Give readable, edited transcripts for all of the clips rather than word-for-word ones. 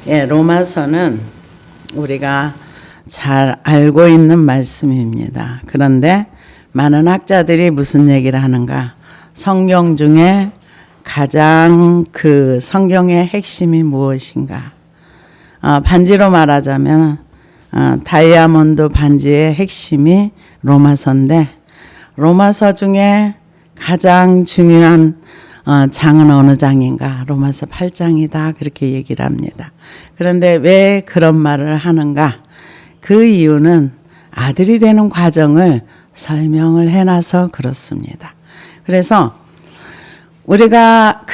예, 로마서는 우리가 잘 알고 있는 말씀입니다. 그런데 많은 학자들이 무슨 얘기를 하는가? 성경 중에 가장 그 성경의 핵심이 무엇인가? 반지로 말하자면 다이아몬드 반지의 핵심이 로마서인데, 로마서 중에 가장 중요한 장은 어느 장인가? 로마서 8장이다. 그렇게 얘기를 합니다. 그런데 왜 그런 말을 하는가? 그 이유는 아들이 되는 과정을 설명을 해놔서 그렇습니다. 그래서 우리가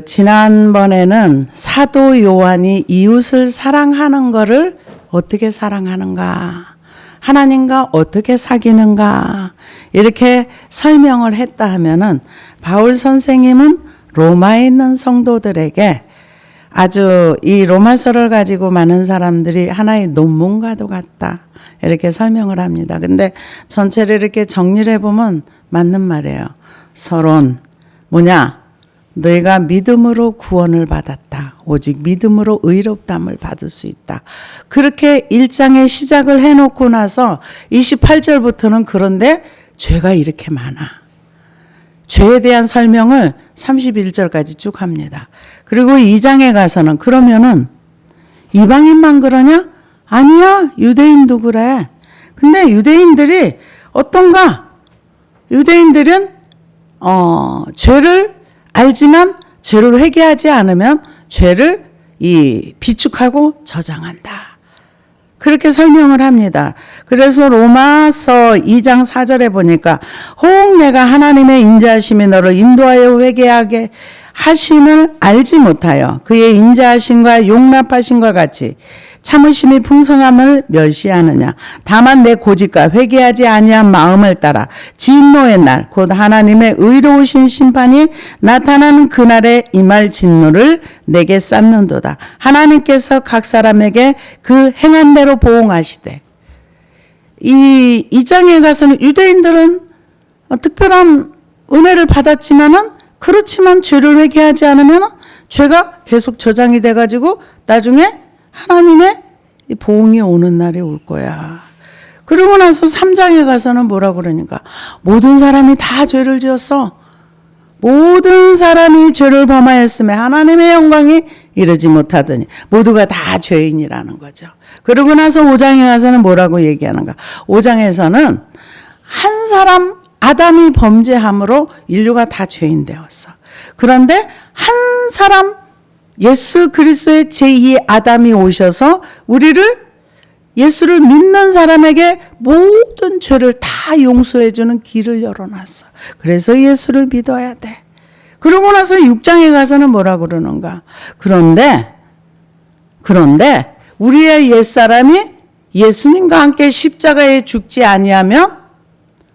지난번에는 사도 요한이 이웃을 사랑하는 것을 어떻게 사랑하는가? 하나님과 어떻게 사귀는가? 이렇게 설명을 했다 하면은 바울 선생님은 로마에 있는 성도들에게 아주 이 로마서를 가지고 많은 사람들이 하나의 논문과도 같다. 이렇게 설명을 합니다. 근데 전체를 이렇게 정리를 해보면 맞는 말이에요. 서론. 뭐냐? 너희가 믿음으로 구원을 받았다. 오직 믿음으로 의롭다함을 받을 수 있다. 그렇게 1장의 시작을 해놓고 나서 28절부터는 그런데 죄가 이렇게 많아. 죄에 대한 설명을 31절까지 쭉 합니다. 그리고 2장에 가서는 그러면은 이방인만 그러냐? 아니야. 유대인도 그래. 근데 유대인들이 어떤가? 유대인들은 죄를 알지만 죄를 회개하지 않으면 죄를 비축하고 저장한다. 그렇게 설명을 합니다. 그래서 로마서 2장 4절에 보니까 혹 내가 하나님의 인자하심이 너를 인도하여 회개하게 하심을 알지 못하여 그의 인자하심과 용납하심과 같이 참으심이 풍성함을 멸시하느냐. 다만 내 고집과 회개하지 아니한 마음을 따라 진노의 날 곧 하나님의 의로우신 심판이 나타나는 그날에 임할 진노를 내게 쌓는도다. 하나님께서 각 사람에게 그 행한 대로 보응하시되. 이 장에 가서는 유대인들은 특별한 은혜를 받았지만은 그렇지만 죄를 회개하지 않으면 죄가 계속 저장이 돼가지고 나중에 하나님의 보응이 오는 날이 올 거야. 그러고 나서 3장에 가서는 뭐라 그러니까 모든 사람이 다 죄를 지었어. 모든 사람이 죄를 범하였음에 하나님의 영광이 이르지 못하더니 모두가 다 죄인이라는 거죠. 그러고 나서 5장에 가서는 뭐라고 얘기하는가? 5장에서는 한 사람 아담이 범죄함으로 인류가 다 죄인 되었어. 그런데 한 사람 예수 그리스도의 제2의 아담이 오셔서 우리를 예수를 믿는 사람에게 모든 죄를 다 용서해 주는 길을 열어놨어. 그래서 예수를 믿어야 돼. 그러고 나서 6장에 가서는 뭐라 그러는가? 그런데 우리의 옛사람이 예수님과 함께 십자가에 죽지 아니하면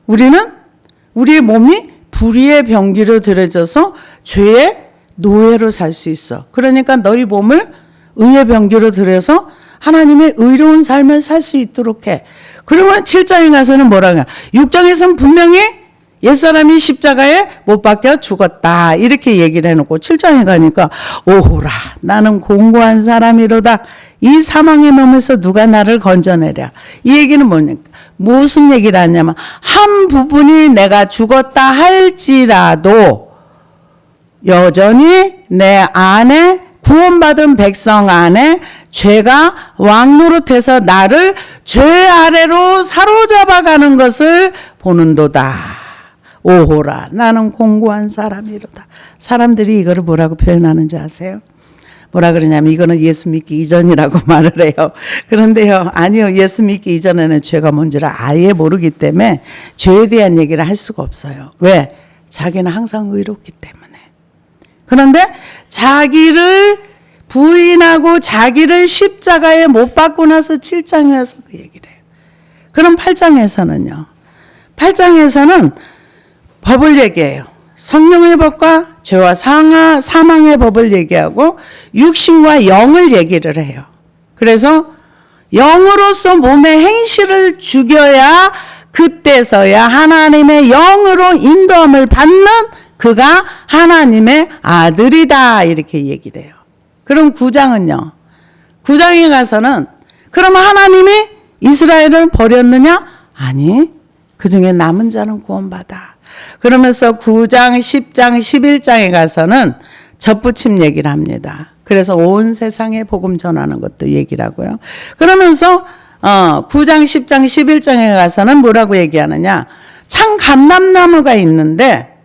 우리의 몸이 불의의 병기로 들여져서 죄의 노예로 살 수 있어. 그러니까 너희 몸을 의의 병기로 들여서 하나님의 의로운 삶을 살 수 있도록 해. 그리고 7장에 가서는 뭐라고 해? 6장에서는 분명히 옛사람이 십자가에 못 박혀 죽었다. 이렇게 얘기를 해놓고 7장에 가니까 오호라 나는 공고한 사람이로다. 이 사망의 몸에서 누가 나를 건져내랴. 이 얘기는 뭐냐면 무슨 얘기를 하냐면 한 부분이 내가 죽었다 할지라도 여전히 내 안에 구원받은 백성 안에 죄가 왕노릇해서 나를 죄 아래로 사로잡아가는 것을 보는도다. 오호라 나는 공고한 사람이로다. 사람들이 이거를 뭐라고 표현하는지 아세요? 뭐라 그러냐면 이거는 예수 믿기 이전이라고 말을 해요. 그런데요, 아니요. 예수 믿기 이전에는 죄가 뭔지를 아예 모르기 때문에 죄에 대한 얘기를 할 수가 없어요. 왜? 자기는 항상 의롭기 때문에. 그런데 자기를 부인하고 자기를 십자가에 못 박고 나서 7장에 와서 그 얘기를 해요. 그럼 8장에서는요. 8장에서는 법을 얘기해요. 성령의 법과 죄와 사망의 법을 얘기하고 육신과 영을 얘기를 해요. 그래서 영으로서 몸의 행실을 죽여야 그때서야 하나님의 영으로 인도함을 받는 그가 하나님의 아들이다. 이렇게 얘기를 해요. 그럼 9장은요. 9장에 가서는 그러면 하나님이 이스라엘을 버렸느냐? 아니, 그 중에 남은 자는 구원받아. 그러면서 9장, 10장, 11장에 가서는 접붙임 얘기를 합니다. 그래서 온 세상에 복음 전하는 것도 얘기를 하고요. 그러면서 9장, 10장, 11장에 가서는 뭐라고 얘기하느냐? 참 감람나무가 있는데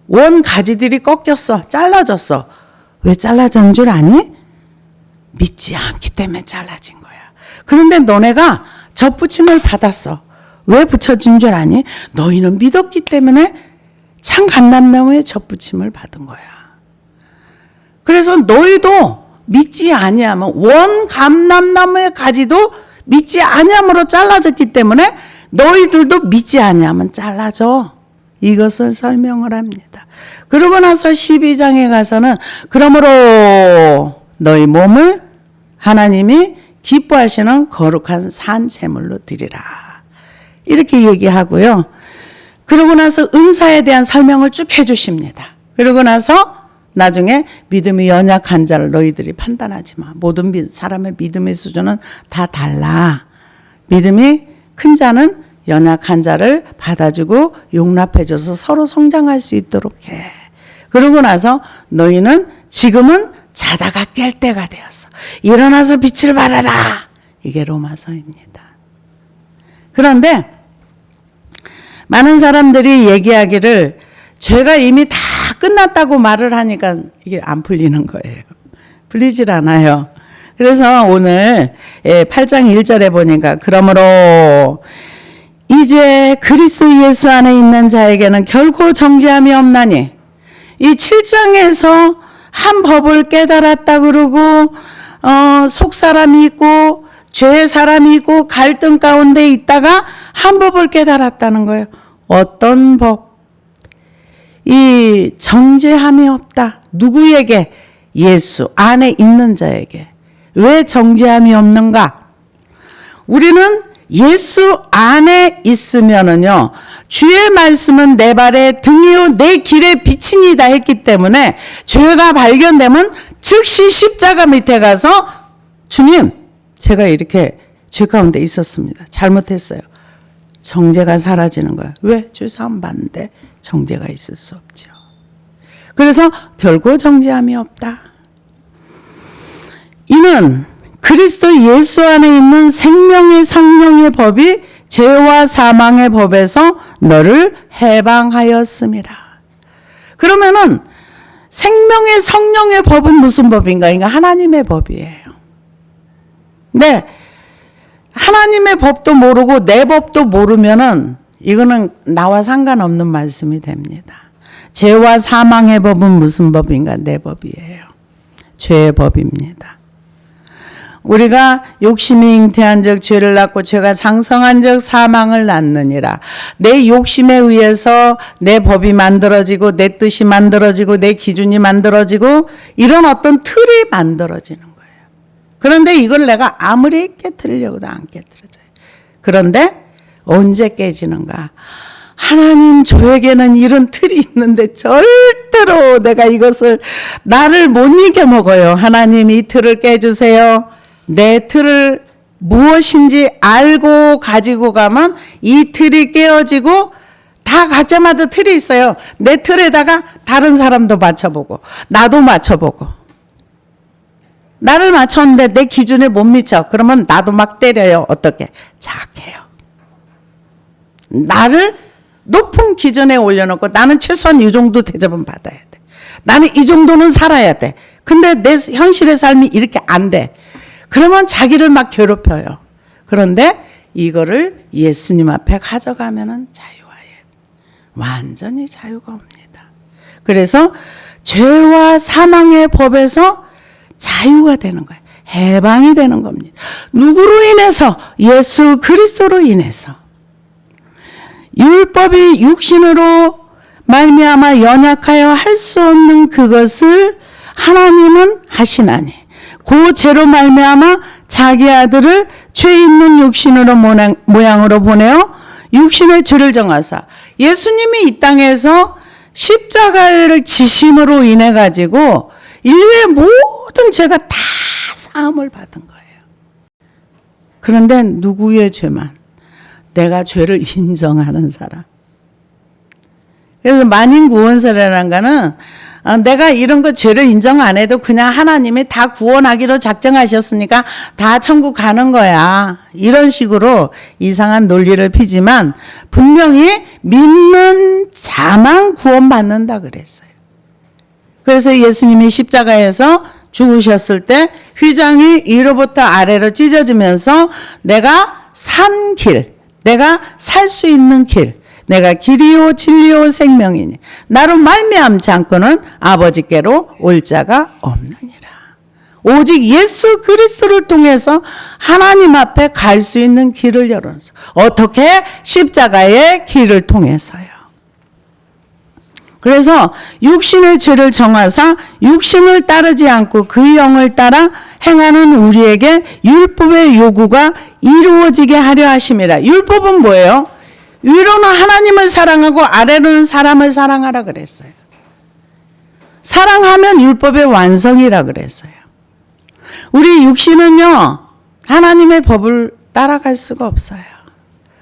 원 가지들이 꺾였어. 잘라졌어. 왜 잘라진 줄 아니? 믿지 않기 때문에 잘라진 거야. 그런데 너네가 접붙임을 받았어. 왜 붙여진 줄 아니? 너희는 믿었기 때문에 참 감람나무에 접붙임을 받은 거야. 그래서 너희도 믿지 아니하면 원 감람나무의 가지도 믿지 아니함으로 잘라졌기 때문에 너희들도 믿지 아니하면 잘라져. 이것을 설명을 합니다. 그러고 나서 12장에 가서는 그러므로 너희 몸을 하나님이 기뻐하시는 거룩한 산 제물로 드리라. 이렇게 얘기하고요. 그러고 나서 은사에 대한 설명을 쭉 해주십니다. 그러고 나서 나중에 믿음이 연약한 자를 너희들이 판단하지 마. 모든 사람의 믿음의 수준은 다 달라. 믿음이 큰 자는 연약한 자를 받아주고 용납해줘서 서로 성장할 수 있도록 해. 그러고 나서 너희는 지금은 자다가 깰 때가 되었어. 일어나서 빛을 발하라. 이게 로마서입니다. 그런데 많은 사람들이 얘기하기를 죄가 이미 다 끝났다고 말을 하니까 이게 안 풀리는 거예요. 풀리질 않아요. 그래서 오늘 8장 1절에 보니까 그러므로 이제 그리스도 예수 안에 있는 자에게는 결코 정죄함이 없나니 이 7장에서 한 법을 깨달았다 그러고 속 사람이 있고 죄의 사람이 있고 갈등 가운데 있다가 한 법을 깨달았다는 거예요. 어떤 법? 이 정죄함이 없다. 누구에게? 예수 안에 있는 자에게. 왜 정죄함이 없는가? 우리는 예수 안에 있으면은요, 주의 말씀은 내 발의 등이요 내 길의 빛이니다 했기 때문에 죄가 발견되면 즉시 십자가 밑에 가서 주님, 제가 이렇게 죄 가운데 있었습니다. 잘못했어요. 정죄가 사라지는 거야. 왜? 죄사함 받는데 정죄가 있을 수 없죠. 그래서 결코 정죄함이 없다. 이는 그리스도 예수 안에 있는 생명의 성령의 법이 죄와 사망의 법에서 너를 해방하였음이라. 그러면은 생명의 성령의 법은 무슨 법인가? 그러니까 하나님의 법이에요. 네, 하나님의 법도 모르고 내 법도 모르면은 이거는 나와 상관없는 말씀이 됩니다. 죄와 사망의 법은 무슨 법인가? 내 법이에요. 죄의 법입니다. 우리가 욕심이 잉태한 적 죄를 낳고 죄가 장성한 적 사망을 낳느니라. 내 욕심에 의해서 내 법이 만들어지고 내 뜻이 만들어지고 내 기준이 만들어지고 이런 어떤 틀이 만들어지는 거예요. 그런데 이걸 내가 아무리 깨트리려고도 안 깨트려져요. 그런데 언제 깨지는가? 하나님, 저에게는 이런 틀이 있는데 절대로 내가 이것을 나를 못 이겨먹어요. 하나님, 이 틀을 깨주세요. 내 틀을 무엇인지 알고 가지고 가면 이 틀이 깨어지고, 다 각자마다 틀이 있어요. 내 틀에다가 다른 사람도 맞춰보고 나도 맞춰보고, 나를 맞췄는데 내 기준에 못 미쳐. 그러면 나도 막 때려요. 어떻게? 착해요. 나를 높은 기준에 올려놓고 나는 최소한 이 정도 대접은 받아야 돼. 나는 이 정도는 살아야 돼. 근데 내 현실의 삶이 이렇게 안 돼. 그러면 자기를 막 괴롭혀요. 그런데 이거를 예수님 앞에 가져가면은 완전히 자유가 옵니다. 그래서 죄와 사망의 법에서 자유가 되는 거예요. 해방이 되는 겁니다. 누구로 인해서? 예수 그리스도로 인해서. 율법이 육신으로 말미암아 연약하여 할 수 없는 그것을 하나님은 하시나니 그 죄로 말미암아 자기 아들을 죄 있는 육신으로 모양으로 보내어 육신의 죄를 정하사, 예수님이 이 땅에서 십자가를 지심으로 인해 가지고 인류의 모든 죄가 다 사함을 받은 거예요. 그런데 누구의 죄만? 내가 죄를 인정하는 사람. 그래서 만인구원설이라는 거는 내가 이런 거 죄를 인정 안 해도 그냥 하나님이 다 구원하기로 작정하셨으니까 다 천국 가는 거야. 이런 식으로 이상한 논리를 피지만 분명히 믿는 자만 구원받는다 그랬어요. 그래서 예수님이 십자가에서 죽으셨을 때 휘장이 위로부터 아래로 찢어지면서 내가 산 길, 내가 살 수 있는 길, 내가 길이요 진리요 생명이니 나로 말미암지 않고는 아버지께로 올 자가 없느니라. 오직 예수 그리스도를 통해서 하나님 앞에 갈 수 있는 길을 열어서 어떻게? 십자가의 길을 통해서요. 그래서 육신의 죄를 정하사 육신을 따르지 않고 그 영을 따라 행하는 우리에게 율법의 요구가 이루어지게 하려 하심이라. 율법은 뭐예요? 위로는 하나님을 사랑하고 아래로는 사람을 사랑하라 그랬어요. 사랑하면 율법의 완성이라 그랬어요. 우리 육신은요, 하나님의 법을 따라갈 수가 없어요.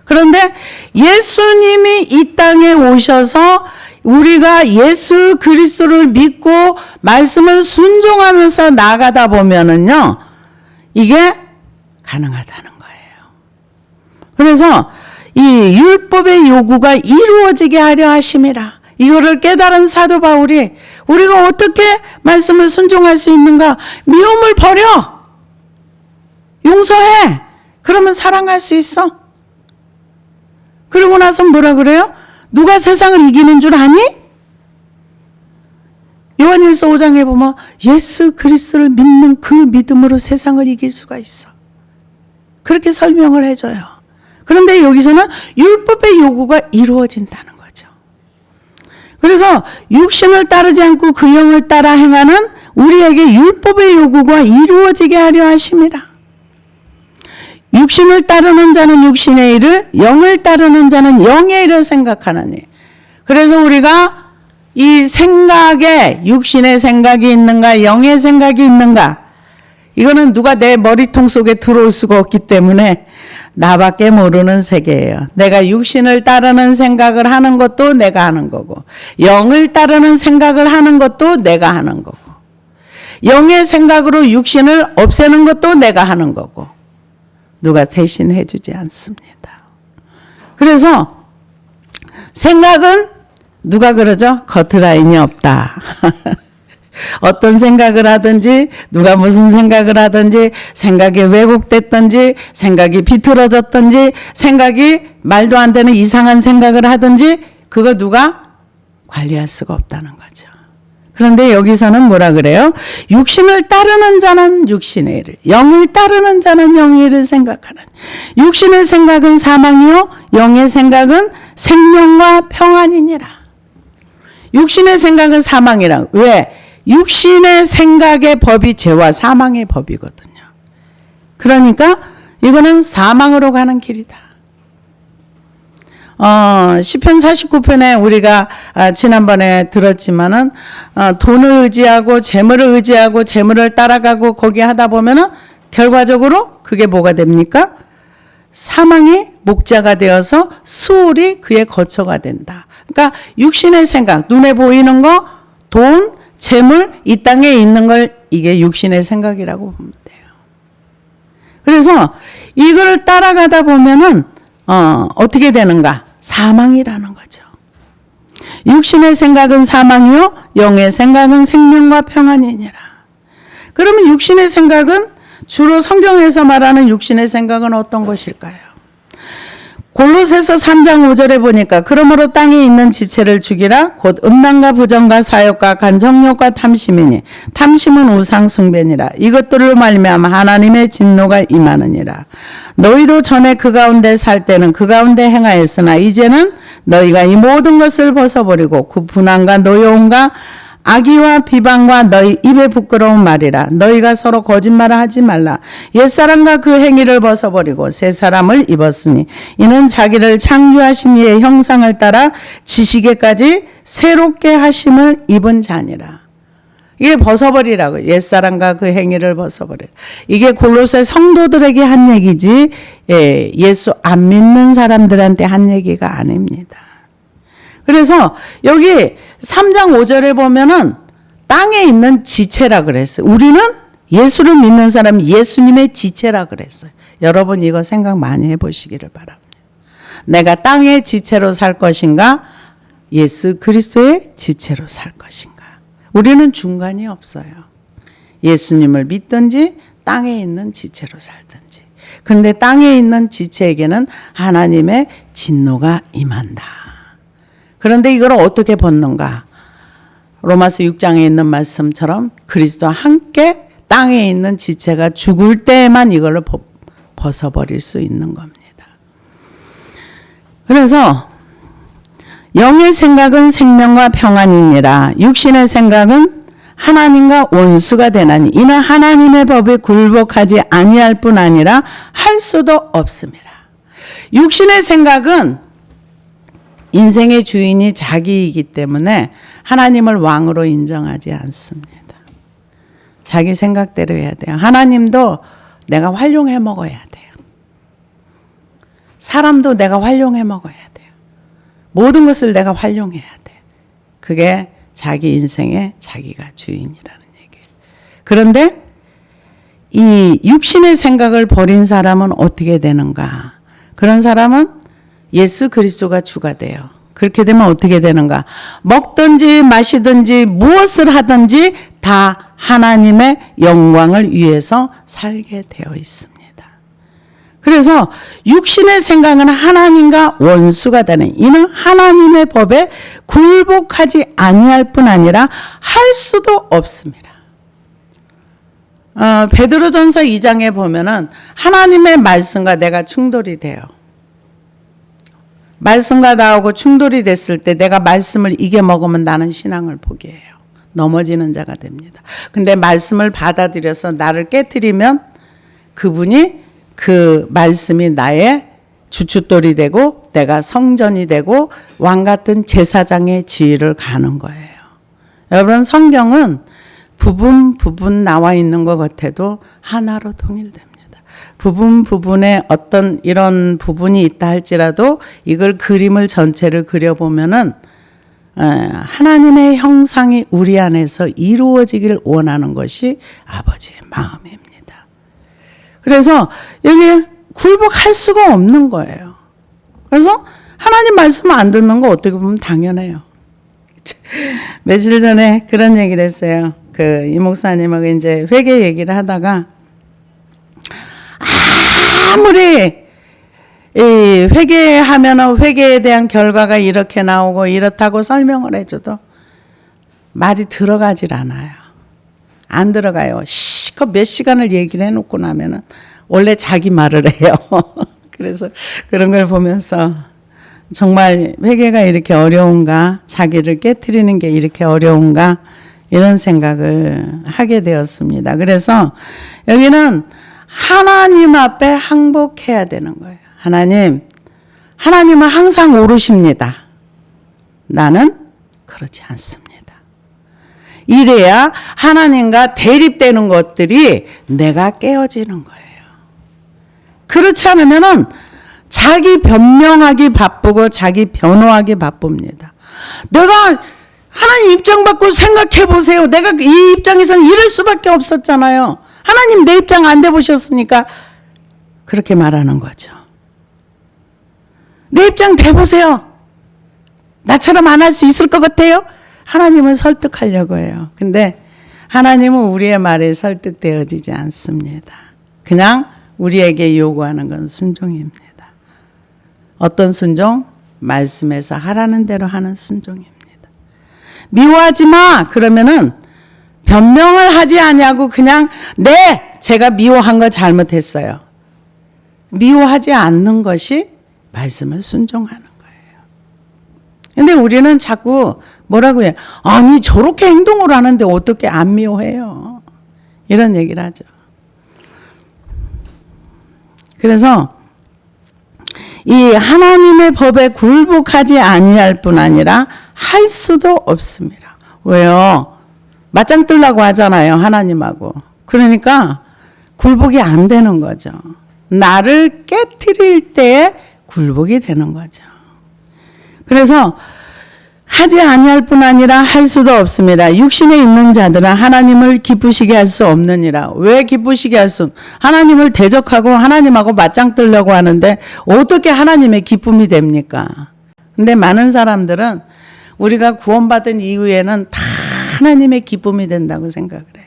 그런데 예수님이 이 땅에 오셔서 우리가 예수 그리스도를 믿고 말씀을 순종하면서 나가다 보면은요, 이게 가능하다는 거예요. 그래서 이 율법의 요구가 이루어지게 하려 하심이라. 이거를 깨달은 사도 바울이 우리가 어떻게 말씀을 순종할 수 있는가? 미움을 버려. 용서해. 그러면 사랑할 수 있어. 그러고 나서 뭐라 그래요? 누가 세상을 이기는 줄 아니? 요한일서 5장에 보면 예수 그리스도를 믿는 그 믿음으로 세상을 이길 수가 있어. 그렇게 설명을 해줘요. 그런데 여기서는 율법의 요구가 이루어진다는 거죠. 그래서 육신을 따르지 않고 그 영을 따라 행하는 우리에게 율법의 요구가 이루어지게 하려 하심이라. 육신을 따르는 자는 육신의 일을, 영을 따르는 자는 영의 일을 생각하나니. 그래서 우리가 이 생각에 육신의 생각이 있는가, 영의 생각이 있는가, 이거는 누가 내 머리통 속에 들어올 수가 없기 때문에 나밖에 모르는 세계예요. 내가 육신을 따르는 생각을 하는 것도 내가 하는 거고, 영을 따르는 생각을 하는 것도 내가 하는 거고, 영의 생각으로 육신을 없애는 것도 내가 하는 거고, 누가 대신해 주지 않습니다. 그래서 생각은 누가 그러죠? 커트라인이 없다. 어떤 생각을 하든지, 누가 무슨 생각을 하든지, 생각이 왜곡됐든지, 생각이 비틀어졌든지, 생각이 말도 안 되는 이상한 생각을 하든지, 그거 누가 관리할 수가 없다는 거죠. 그런데 여기서는 뭐라 그래요? 육신을 따르는 자는 육신의 일을, 영을 따르는 자는 영의 일을 생각하는. 육신의 생각은 사망이요, 영의 생각은 생명과 평안이니라. 육신의 생각은 사망이라. 왜? 육신의 생각의 법이 죄와 사망의 법이거든요. 그러니까 이거는 사망으로 가는 길이다. 시편 49편에 우리가 지난번에 들었지만은 돈을 의지하고 재물을 의지하고 재물을 따라가고 거기 하다 보면은 결과적으로 그게 뭐가 됩니까? 사망이 목자가 되어서 수월이 그의 거처가 된다. 그러니까 육신의 생각, 눈에 보이는 거, 돈, 재물, 이 땅에 있는 걸 이게 육신의 생각이라고 보면 돼요. 그래서 이거를 따라가다 보면은 어떻게 되는가? 사망이라는 거죠. 육신의 생각은 사망이요, 영의 생각은 생명과 평안이니라. 그러면 육신의 생각은 주로 성경에서 말하는 육신의 생각은 어떤 것일까요? 골로새서 3장 5절에 보니까 그러므로 땅에 있는 지체를 죽이라 곧 음란과 부정과 사욕과 간정욕과 탐심이니 탐심은 우상 숭배니라. 이것들로 말미암아 하나님의 진노가 임하느니라. 너희도 전에 그 가운데 살 때는 그 가운데 행하였으나 이제는 너희가 이 모든 것을 벗어버리고 그 분한과 노여움과 악의와 비방과 너희 입에 부끄러운 말이라. 너희가 서로 거짓말을 하지 말라. 옛사람과 그 행위를 벗어버리고 새 사람을 입었으니 이는 자기를 창조하신 이의 형상을 따라 지식에까지 새롭게 하심을 입은 자니라. 이게 벗어버리라고. 옛사람과 그 행위를 벗어버리라. 이게 골로새 성도들에게 한 얘기지 예수 안 믿는 사람들한테 한 얘기가 아닙니다. 그래서 여기 3장 5절에 보면은 땅에 있는 지체라 그랬어요. 우리는 예수를 믿는 사람 예수님의 지체라 그랬어요. 여러분 이거 생각 많이 해보시기를 바랍니다. 내가 땅의 지체로 살 것인가? 예수 그리스도의 지체로 살 것인가? 우리는 중간이 없어요. 예수님을 믿든지 땅에 있는 지체로 살든지. 그런데 땅에 있는 지체에게는 하나님의 진노가 임한다. 그런데 이걸 어떻게 벗는가? 로마서 6장에 있는 말씀처럼 그리스도와 함께 땅에 있는 지체가 죽을 때에만 이걸 벗어버릴 수 있는 겁니다. 그래서 영의 생각은 생명과 평안이니라. 육신의 생각은 하나님과 원수가 되나니 이는 하나님의 법에 굴복하지 아니할 뿐 아니라 할 수도 없습니다. 육신의 생각은 인생의 주인이 자기이기 때문에 하나님을 왕으로 인정하지 않습니다. 자기 생각대로 해야 돼요. 하나님도 내가 활용해 먹어야 돼요. 사람도 내가 활용해 먹어야 돼요. 모든 것을 내가 활용해야 돼. 그게 자기 인생의 자기가 주인이라는 얘기예요. 그런데 이 육신의 생각을 버린 사람은 어떻게 되는가? 그런 사람은 예수 그리스도가 주가 돼요. 그렇게 되면 어떻게 되는가? 먹든지 마시든지 무엇을 하든지 다 하나님의 영광을 위해서 살게 되어 있습니다. 그래서 육신의 생각은 하나님과 원수가 되는 이는 하나님의 법에 굴복하지 아니할 뿐 아니라 할 수도 없습니다. 베드로전서 2장에 보면은 하나님의 말씀과 내가 충돌이 돼요. 말씀과 나하고 충돌이 됐을 때 내가 말씀을 이겨 먹으면 나는 신앙을 포기해요. 넘어지는 자가 됩니다. 근데 말씀을 받아들여서 나를 깨트리면 그분이 그 말씀이 나의 주춧돌이 되고 내가 성전이 되고 왕 같은 제사장의 지위를 가는 거예요. 여러분 성경은 부분 나와 있는 것 같아도 하나로 통일됩니다. 부분에 어떤 이런 부분이 있다 할지라도 이걸 그림을 전체를 그려보면은 하나님의 형상이 우리 안에서 이루어지길 원하는 것이 아버지의 마음입니다. 그래서 여기 굴복할 수가 없는 거예요. 그래서 하나님 말씀 안 듣는 거 어떻게 보면 당연해요. 며칠 전에 그런 얘기를 했어요. 이 목사님하고 이제 회개 얘기를 하다가 아무리 회개하면 회개에 대한 결과가 이렇게 나오고 이렇다고 설명을 해줘도 말이 들어가질 않아요. 안 들어가요. 실컷 몇 시간을 얘기를 해놓고 나면은 원래 자기 말을 해요. 그래서 그런 걸 보면서 정말 회개가 이렇게 어려운가, 자기를 깨트리는 게 이렇게 어려운가 이런 생각을 하게 되었습니다. 그래서 여기는 하나님 앞에 항복해야 되는 거예요. 하나님은 항상 오르십니다. 나는 그렇지 않습니다. 이래야 하나님과 대립되는 것들이 내가 깨어지는 거예요. 그렇지 않으면은 자기 변명하기 바쁘고 자기 변호하기 바쁩니다. 내가 하나님 입장 받고 생각해 보세요. 내가 이 입장에서는 이럴 수밖에 없었잖아요. 하나님 내 입장 안 돼보셨으니까 그렇게 말하는 거죠. 내 입장 돼보세요. 나처럼 안 할 수 있을 것 같아요? 하나님을 설득하려고 해요. 근데 하나님은 우리의 말에 설득되어지지 않습니다. 그냥 우리에게 요구하는 건 순종입니다. 어떤 순종? 말씀에서 하라는 대로 하는 순종입니다. 미워하지 마! 그러면은 변명을 하지 아니하고 그냥 제가 미워한 거 잘못했어요. 미워하지 않는 것이 말씀을 순종하는 거예요. 근데 우리는 자꾸 뭐라고 해요? 아니 저렇게 행동을 하는데 어떻게 안 미워해요? 이런 얘기를 하죠. 그래서 이 하나님의 법에 굴복하지 아니할 뿐 아니라 할 수도 없습니다. 왜요? 맞짱 뜨려고 하잖아요, 하나님하고. 그러니까 굴복이 안 되는 거죠. 나를 깨트릴 때에 굴복이 되는 거죠. 그래서 하지 아니할 뿐 아니라 할 수도 없습니다. 육신에 있는 자들은 하나님을 기쁘시게 할 수 없느니라. 왜 기쁘시게 할 수? 하나님을 대적하고 하나님하고 맞짱 뜨려고 하는데 어떻게 하나님의 기쁨이 됩니까? 근데 많은 사람들은 우리가 구원받은 이후에는 다 하나님의 기쁨이 된다고 생각을 해요.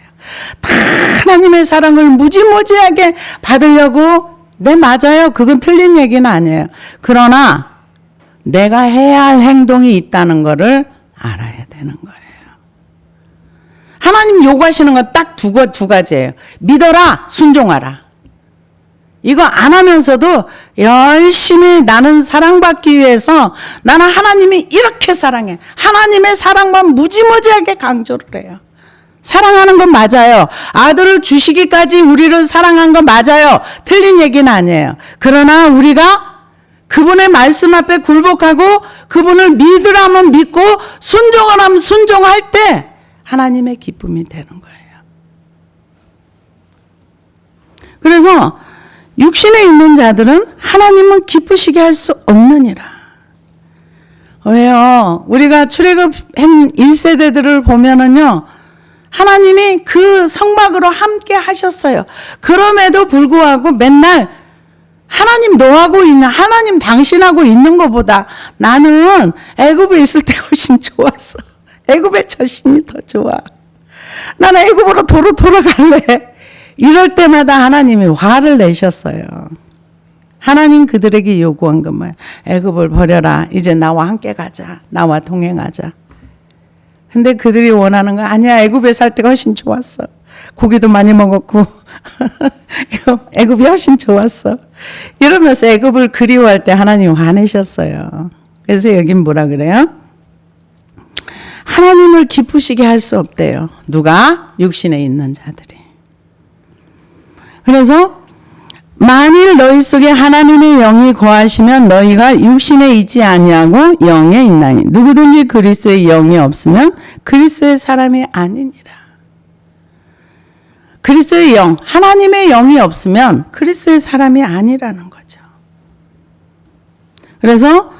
다 하나님의 사랑을 무지무지하게 받으려고, 네, 맞아요. 그건 틀린 얘기는 아니에요. 그러나 내가 해야 할 행동이 있다는 것을 알아야 되는 거예요. 하나님 요구하시는 건 딱 두 가지예요. 믿어라, 순종하라. 이거 안 하면서도 열심히 나는 사랑받기 위해서 나는 하나님이 이렇게 사랑해. 하나님의 사랑만 무지무지하게 강조를 해요. 사랑하는 건 맞아요. 아들을 주시기까지 우리를 사랑한 건 맞아요. 틀린 얘기는 아니에요. 그러나 우리가 그분의 말씀 앞에 굴복하고 그분을 믿으라면 믿고 순종을 하면 순종할 때 하나님의 기쁨이 되는 거예요. 그래서 육신에 있는 자들은 하나님은 기쁘시게 할 수 없느니라. 왜요? 우리가 출애굽한 1세대들을 보면은요, 하나님이 그 성막으로 함께 하셨어요. 그럼에도 불구하고 맨날 하나님 너하고 있는, 하나님 당신하고 있는 것보다 나는 애굽에 있을 때 훨씬 좋았어. 애굽의 처신이 더 좋아. 나는 애굽으로 돌아갈래. 이럴 때마다 하나님이 화를 내셨어요. 하나님 그들에게 요구한 건 뭐야? 애굽을 버려라. 이제 나와 함께 가자. 나와 동행하자. 근데 그들이 원하는 건 아니야. 애굽에 살 때가 훨씬 좋았어. 고기도 많이 먹었고 애굽이 훨씬 좋았어. 이러면서 애굽을 그리워할 때 하나님 화내셨어요. 그래서 여긴 뭐라 그래요? 하나님을 기쁘시게 할 수 없대요. 누가? 육신에 있는 자들이. 그래서 만일 너희 속에 하나님의 영이 거하시면 너희가 육신에 있지 아니하고 영에 있나니 누구든지 그리스도의 영이 없으면 그리스도의 사람이 아니니라. 그리스도의 영, 하나님의 영이 없으면 그리스도의 사람이 아니라는 거죠. 그래서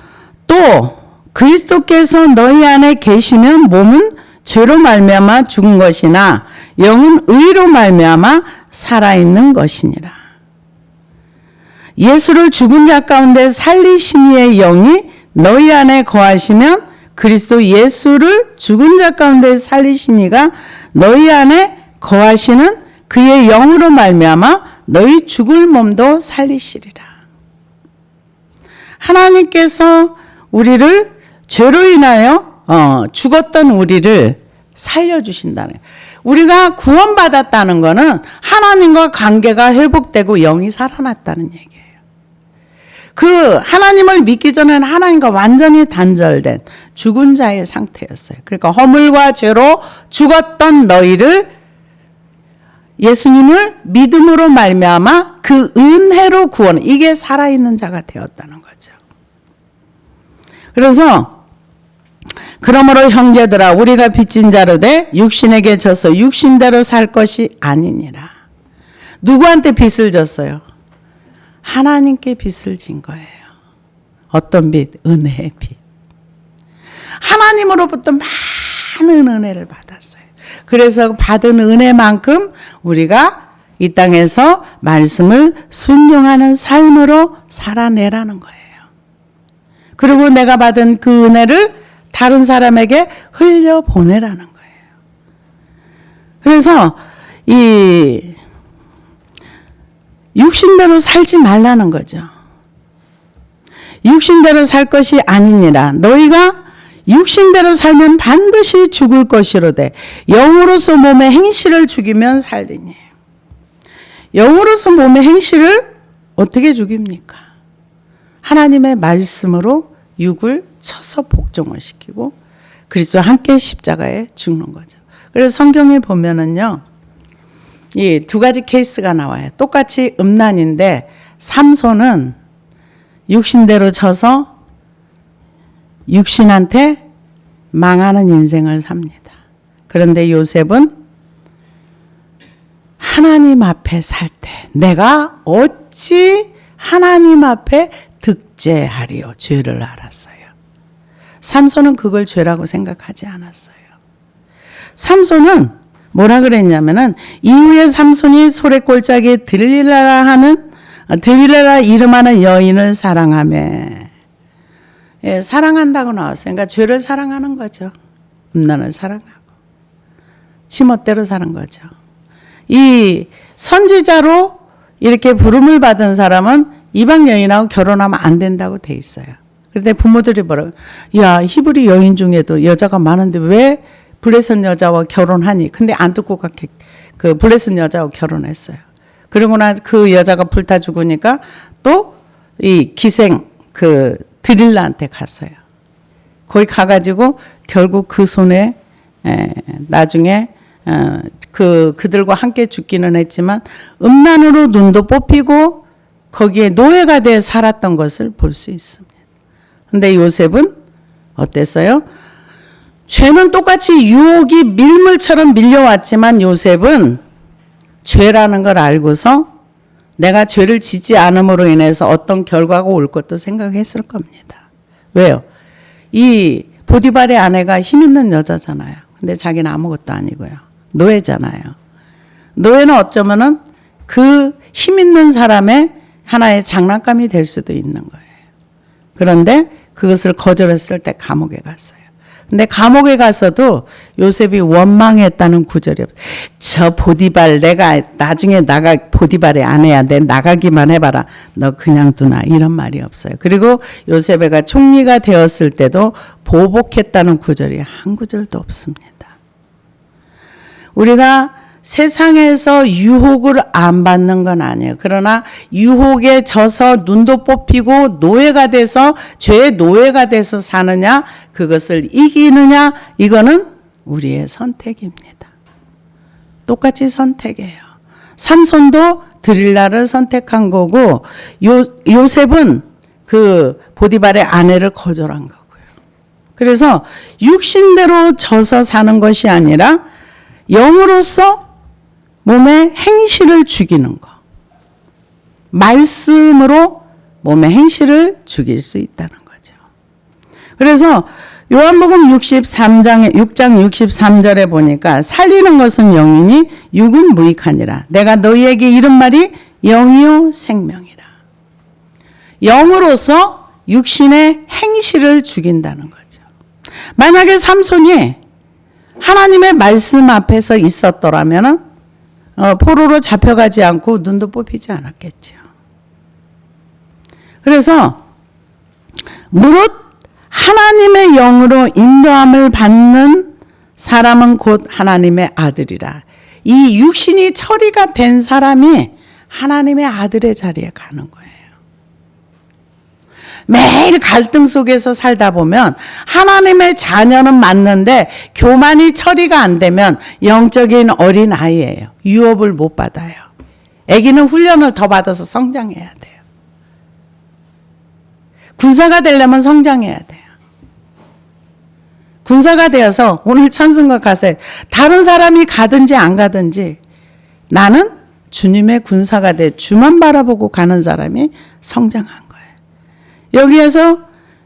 또 그리스도께서 너희 안에 계시면 몸은 죄로 말미암아 죽은 것이나 영은 의로 말미암아 살아있는 것이니라. 예수를 죽은 자 가운데 살리신 이의 영이 너희 안에 거하시면 그리스도 예수를 죽은 자 가운데 살리신 이가 너희 안에 거하시는 그의 영으로 말미암아 너희 죽을 몸도 살리시리라. 하나님께서 우리를 죄로 인하여 죽었던 우리를 살려주신다는 거예요. 우리가 구원받았다는 것은 하나님과 관계가 회복되고 영이 살아났다는 얘기예요. 그 하나님을 믿기 전에는 하나님과 완전히 단절된 죽은 자의 상태였어요. 그러니까 허물과 죄로 죽었던 너희를 예수님을 믿음으로 말미암아 그 은혜로 구원, 이게 살아있는 자가 되었다는 거죠. 그래서 그러므로 형제들아 우리가 빚진 자로 돼 육신에게 져서 육신대로 살 것이 아니니라. 누구한테 빚을 졌어요? 하나님께 빚을 진 거예요. 어떤 빚? 은혜의 빚. 하나님으로부터 많은 은혜를 받았어요. 그래서 받은 은혜만큼 우리가 이 땅에서 말씀을 순종하는 삶으로 살아내라는 거예요. 그리고 내가 받은 그 은혜를 다른 사람에게 흘려보내라는 거예요. 그래서 이 육신대로 살지 말라는 거죠. 육신대로 살 것이 아니니라. 너희가 육신대로 살면 반드시 죽을 것이로되 영으로서 몸의 행실을 죽이면 살리니. 영으로서 몸의 행실을 어떻게 죽입니까? 하나님의 말씀으로 육을 쳐서 복종을 시키고 그리스도와 함께 십자가에 죽는 거죠. 그래서 성경에 보면은요, 이 두 가지 케이스가 나와요. 똑같이 음란인데 삼손은 육신대로 쳐서 육신한테 망하는 인생을 삽니다. 그런데 요셉은 하나님 앞에 살 때 내가 어찌 하나님 앞에 득죄하리요. 죄를 알았어요. 삼손은 그걸 죄라고 생각하지 않았어요. 삼손은 뭐라 그랬냐면은 이후에 삼손이 소래골짜기에 들릴라라 이름하는 여인을 사랑하며, 예, 사랑한다고 나왔어요. 그러니까 죄를 사랑하는 거죠. 음란을 사랑하고 지멋대로 사는 거죠. 이 선지자로 이렇게 부름을 받은 사람은 이방 여인하고 결혼하면 안 된다고 돼 있어요. 그런데 부모들이 뭐라고, 야, 히브리 여인 중에도 여자가 많은데 왜 블레셋 여자와 결혼하니? 근데 안 듣고 그 블레셋 여자와 결혼했어요. 그러고 나서 그 여자가 불타 죽으니까 또 이 기생 그 드릴라한테 갔어요. 거기 가가지고 결국 그 손에 나중에 그들과 함께 죽기는 했지만 음란으로 눈도 뽑히고 거기에 노예가 돼 살았던 것을 볼 수 있습니다. 근데 요셉은 어땠어요? 죄는 똑같이 유혹이 밀물처럼 밀려왔지만 요셉은 죄라는 걸 알고서 내가 죄를 짓지 않음으로 인해서 어떤 결과가 올 것도 생각했을 겁니다. 왜요? 이 보디발의 아내가 힘 있는 여자잖아요. 근데 자기는 아무것도 아니고요. 노예잖아요. 노예는 어쩌면은 그 힘 있는 사람의 하나의 장난감이 될 수도 있는 거예요. 그런데 그것을 거절했을 때 감옥에 갔어요. 근데 감옥에 가서도 요셉이 원망했다는 구절이 없어요. 저 보디발 내가 나중에 보디발의 아내야. 내 나가기만 해봐라. 너 그냥 두나. 이런 말이 없어요. 그리고 요셉이가 총리가 되었을 때도 보복했다는 구절이 한 구절도 없습니다. 우리가 세상에서 유혹을 안 받는 건 아니에요. 그러나 유혹에 져서 눈도 뽑히고 노예가 돼서 죄의 노예가 돼서 사느냐, 그것을 이기느냐, 이거는 우리의 선택입니다. 똑같이 선택이에요. 삼손도 드릴라를 선택한 거고 요셉은 그 보디발의 아내를 거절한 거고요. 그래서 육신대로 져서 사는 것이 아니라 영으로서 몸의 행실을 죽이는 거. 말씀으로 몸의 행실을 죽일 수 있다는 거죠. 그래서 요한복음 6장 63절에 보니까 살리는 것은 영이니 육은 무익하니라. 내가 너희에게 이른 말이 영이요 생명이라. 영으로서 육신의 행실을 죽인다는 거죠. 만약에 삼손이 하나님의 말씀 앞에서 있었더라면 포로로 잡혀가지 않고 눈도 뽑히지 않았겠죠. 그래서 무릇 하나님의 영으로 인도함을 받는 사람은 곧 하나님의 아들이라. 이 육신이 처리가 된 사람이 하나님의 아들의 자리에 가는 거예요. 매일 갈등 속에서 살다 보면 하나님의 자녀는 맞는데 교만이 처리가 안 되면 영적인 어린 아이예요. 유업을 못 받아요. 아기는 훈련을 더 받아서 성장해야 돼요. 군사가 되려면 성장해야 돼요. 군사가 되어서 오늘 찬송가 가사에 다른 사람이 가든지 안 가든지 나는 주님의 군사가 돼 주만 바라보고 가는 사람이 성장한 거예요. 여기에서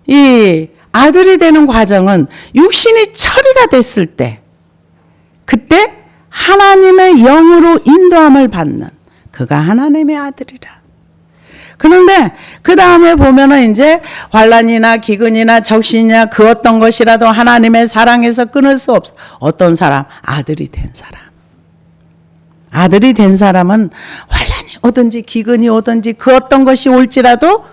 이 아들이 되는 과정은 육신이 처리가 됐을 때 그때 하나님의 영으로 인도함을 받는 그가 하나님의 아들이라. 그런데 그 다음에 보면은 이제 환난이나 기근이나 적신이나 그 어떤 것이라도 하나님의 사랑에서 끊을 수 없어. 어떤 사람? 아들이 된 사람. 아들이 된 사람은 환난이 오든지 기근이 오든지 그 어떤 것이 올지라도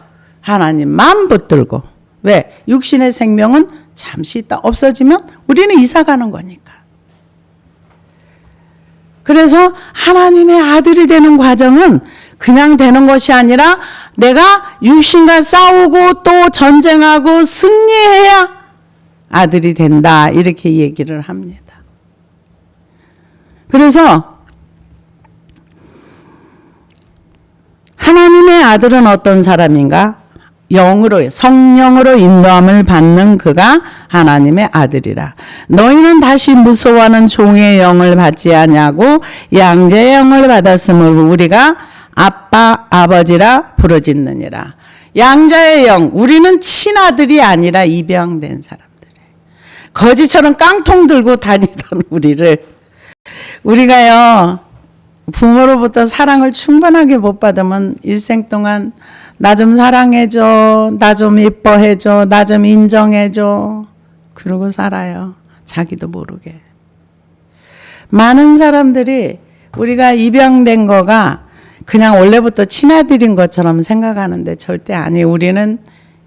하나님만 붙들고. 왜? 육신의 생명은 잠시 있다 없어지면 우리는 이사 가는 거니까. 그래서 하나님의 아들이 되는 과정은 그냥 되는 것이 아니라 내가 육신과 싸우고 또 전쟁하고 승리해야 아들이 된다. 이렇게 얘기를 합니다. 그래서 하나님의 아들은 어떤 사람인가? 영으로 성령으로 인도함을 받는 그가 하나님의 아들이라. 너희는 다시 무서워하는 종의 영을 받지 아니하고 양자의 영을 받았으므로 우리가 아빠 아버지라 부르짖느니라. 양자의 영, 우리는 친아들이 아니라 입양된 사람들이에요. 거지처럼 깡통 들고 다니던 우리가요 부모로부터 사랑을 충분하게 못 받으면 일생 동안 나 좀 사랑해줘, 나 좀 예뻐해줘, 나 좀 인정해줘 그러고 살아요. 자기도 모르게. 많은 사람들이 우리가 입양된 거가 그냥 원래부터 친아들인 것처럼 생각하는데 절대 아니에요. 우리는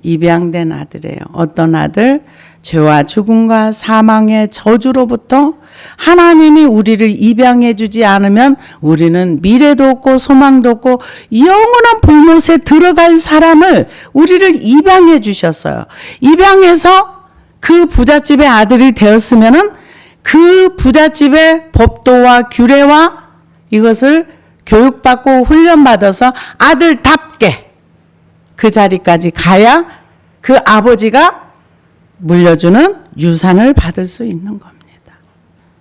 입양된 아들이에요. 어떤 아들? 죄와 죽음과 사망의 저주로부터 하나님이 우리를 입양해 주지 않으면 우리는 미래도 없고 소망도 없고 영원한 볼못에 들어갈 사람을 우리를 입양해 주셨어요. 입양해서 그 부잣집의 아들이 되었으면은 그 부잣집의 법도와 규례와 이것을 교육받고 훈련받아서 아들답게 그 자리까지 가야 그 아버지가 물려주는 유산을 받을 수 있는 겁니다.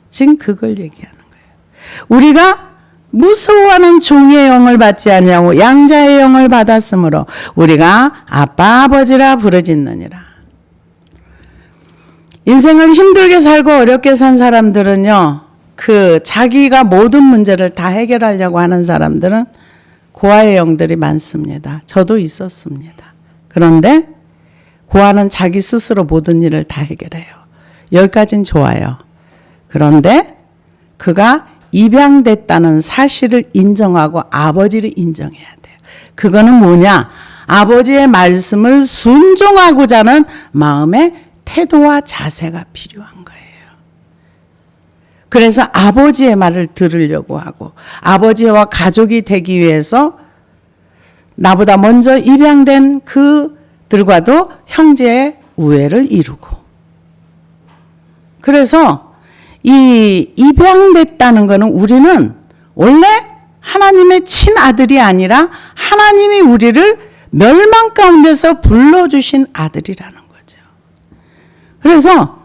지금 그걸 얘기하는 거예요. 우리가 무서워하는 종의 영을 받지 아니하고 양자의 영을 받았으므로 우리가 아빠 아버지라 부르짖느니라. 인생을 힘들게 살고 어렵게 산 사람들은요. 그 자기가 모든 문제를 다 해결하려고 하는 사람들은 고아의 영들이 많습니다. 저도 있었습니다. 그런데 고아는 자기 스스로 모든 일을 다 해결해요. 여기까지는 좋아요. 그런데 그가 입양됐다는 사실을 인정하고 아버지를 인정해야 돼요. 그거는 뭐냐? 아버지의 말씀을 순종하고자 하는 마음의 태도와 자세가 필요한 거예요. 그래서 아버지의 말을 들으려고 하고 아버지와 가족이 되기 위해서 나보다 먼저 입양된 그들과도 형제의 우애를 이루고 그래서 이 입양됐다는 것은 우리는 원래 하나님의 친아들이 아니라 하나님이 우리를 멸망 가운데서 불러주신 아들이라는 거죠. 그래서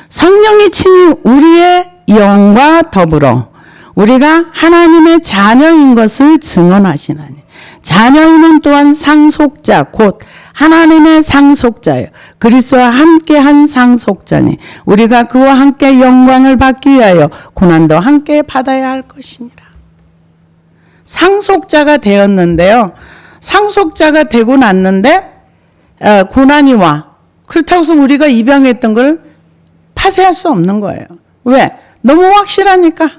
성령이 친히 우리의 영과 더불어 우리가 하나님의 자녀인 것을 증언하시나니 자녀인은 또한 상속자 곧 하나님의 상속자요 그리스도와 함께한 상속자니 우리가 그와 함께 영광을 받기 위하여 고난도 함께 받아야 할 것이니라. 상속자가 되었는데요. 상속자가 되고 났는데 고난이 와. 그렇다고 해서 우리가 입양했던 걸 파쇄할 수 없는 거예요. 왜? 너무 확실하니까.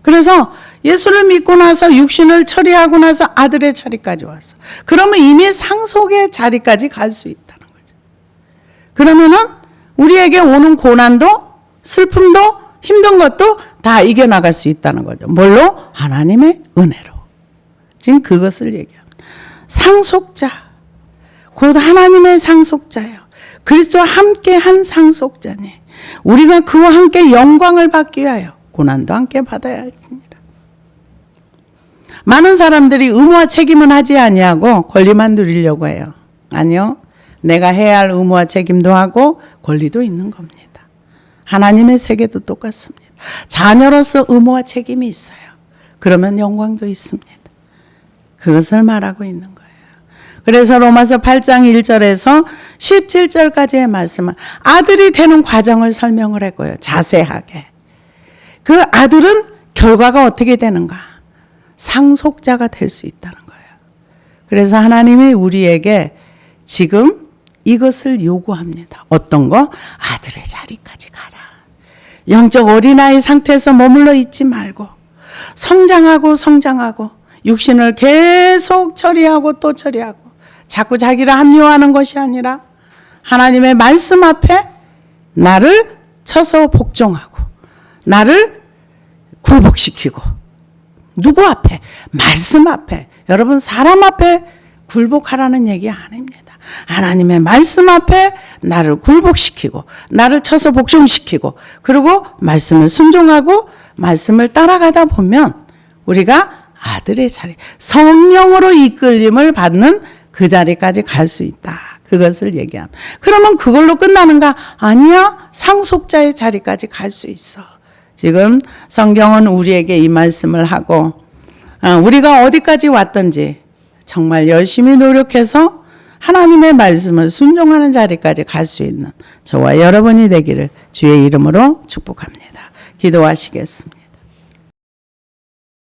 그래서 예수를 믿고 나서 육신을 처리하고 나서 아들의 자리까지 왔어. 그러면 이미 상속의 자리까지 갈 수 있다는 거죠. 그러면은 우리에게 오는 고난도 슬픔도 힘든 것도 다 이겨나갈 수 있다는 거죠. 뭘로? 하나님의 은혜로. 지금 그것을 얘기합니다. 상속자. 곧 하나님의 상속자예요. 그리스도와 함께 한 상속자니 우리가 그와 함께 영광을 받기 위하여 고난도 함께 받아야 할지니라. 많은 사람들이 의무와 책임은 하지 아니하고 권리만 누리려고 해요. 아니요. 내가 해야 할 의무와 책임도 하고 권리도 있는 겁니다. 하나님의 세계도 똑같습니다. 자녀로서 의무와 책임이 있어요. 그러면 영광도 있습니다. 그것을 말하고 있는 거예요. 그래서 로마서 8장 1절에서 17절까지의 말씀은 아들이 되는 과정을 설명을 했고요. 자세하게. 그 아들은 결과가 어떻게 되는가? 상속자가 될 수 있다는 거예요. 그래서 하나님이 우리에게 지금 이것을 요구합니다. 어떤 거? 아들의 자리까지 가라. 영적 어린아이 상태에서 머물러 있지 말고 성장하고 육신을 계속 처리하고 또 처리하고 자꾸 자기를 합리화하는 것이 아니라 하나님의 말씀 앞에 나를 쳐서 복종하고 나를 굴복시키고 누구 앞에? 말씀 앞에. 여러분 사람 앞에 굴복하라는 얘기 아닙니다. 하나님의 말씀 앞에 나를 굴복시키고 나를 쳐서 복종시키고 그리고 말씀을 순종하고 말씀을 따라가다 보면 우리가 아들의 자리 성령으로 이끌림을 받는 그 자리까지 갈 수 있다. 그것을 얘기합니다. 그러면 그걸로 끝나는가? 아니야. 상속자의 자리까지 갈 수 있어. 지금 성경은 우리에게 이 말씀을 하고 우리가 어디까지 왔든지 정말 열심히 노력해서 하나님의 말씀을 순종하는 자리까지 갈 수 있는 저와 여러분이 되기를 주의 이름으로 축복합니다. 기도하시겠습니다.